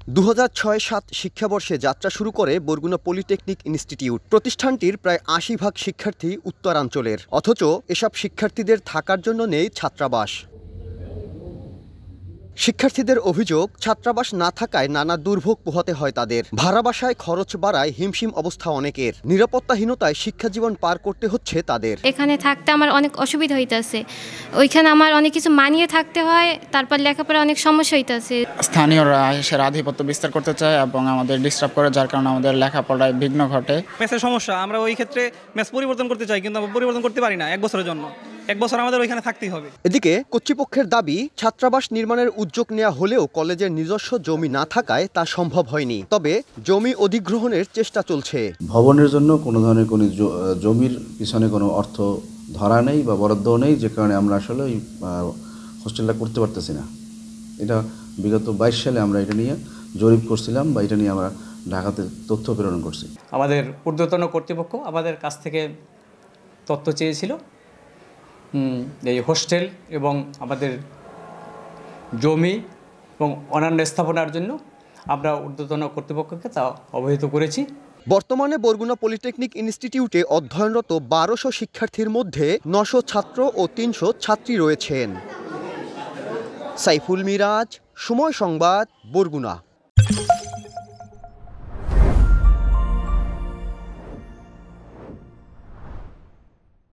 2006-07 শিক্ষাবর্ষে যাত্রা শুরু করে বরগুনা পলিটেকনিক ইনস্টিটিউট। প্রতিষ্ঠানটির প্রায় ৮০% শিক্ষার্থী উত্তরাঞ্চলের, অথচ এসব শিক্ষার্থীদের থাকার জন্য নেই ছাত্রাবাস। শিক্ষার্থীদের অভিযোগ, ছাত্রাবাস না থাকায় নানা দুর্ভোগ পোহাতে হয় তাদের। ভাড়া বাসায় খরচ বাড়ায় হিমশিম অবস্থা অনেকের। নিরাপত্তাহীনতায় শিক্ষা জীবন পার করতে হচ্ছে তাদের। এখানে থাকতে আমার অনেক অসুবিধা হইতেছে, ওইখানে আমার অনেক কিছু মানিয়ে থাকতে হয়, তারপর লেখাপড়া অনেক সমস্যা হইতেছে। স্থানীয়রা এসে আধিপত্য বিস্তার করতে চায় এবং আমাদের ডিস্টার্ব করে, যার কারণে আমাদের লেখাপড়ায় বিঘ্ন ঘটে। মেসের সমস্যা, আমরা ওই ক্ষেত্রে মেস পরিবর্তন করতে চাই, কিন্তু আমরা পরিবর্তন করতে পারি না 1 বছরের জন্য। 1 বছর আমাদের ওইখানে থাকতেই হবে। এদিকে কর্তৃপক্ষের দাবি, ছাত্রাবাস নির্মাণের উদ্যোগ নেওয়া হলেও কলেজের নিজস্ব জমি না থাকায় তা সম্ভব হয়নি। তবে জমি অধিগ্রহণের চেষ্টা চলছে। ভবনের জন্য কোনো ধরনের কোনো জমির পিছনে কোনো অর্থ ধরা নেই বা বরাদ্দ নেই, যে কারণে আমরা আসলে ওই হোস্টেলটা করতে পারতেছি না। এটা বিগত 22 সালে আমরা এটা নিয়ে জরিপ করছিলাম বা এটা নিয়ে আমরা ঢাকাতে তথ্য প্রেরণ করছি। আমাদের ঊর্ধ্বতন কর্তৃপক্ষ আমাদের কাছ থেকে তথ্য চেয়েছিল এই হোস্টেল এবং আমাদের জমি এবং অন্যান্য স্থাপনার জন্য। আমরা ঊর্ধ্বতন কর্তৃপক্ষকে তা অবহিত করেছি। বর্তমানে বরগুনা পলিটেকনিক ইনস্টিটিউটে অধ্যয়নরত 1200 শিক্ষার্থীর মধ্যে 900 ছাত্র ও 300 ছাত্রী রয়েছেন। সাইফুল মিরাজ, সময় সংবাদ, বরগুনা।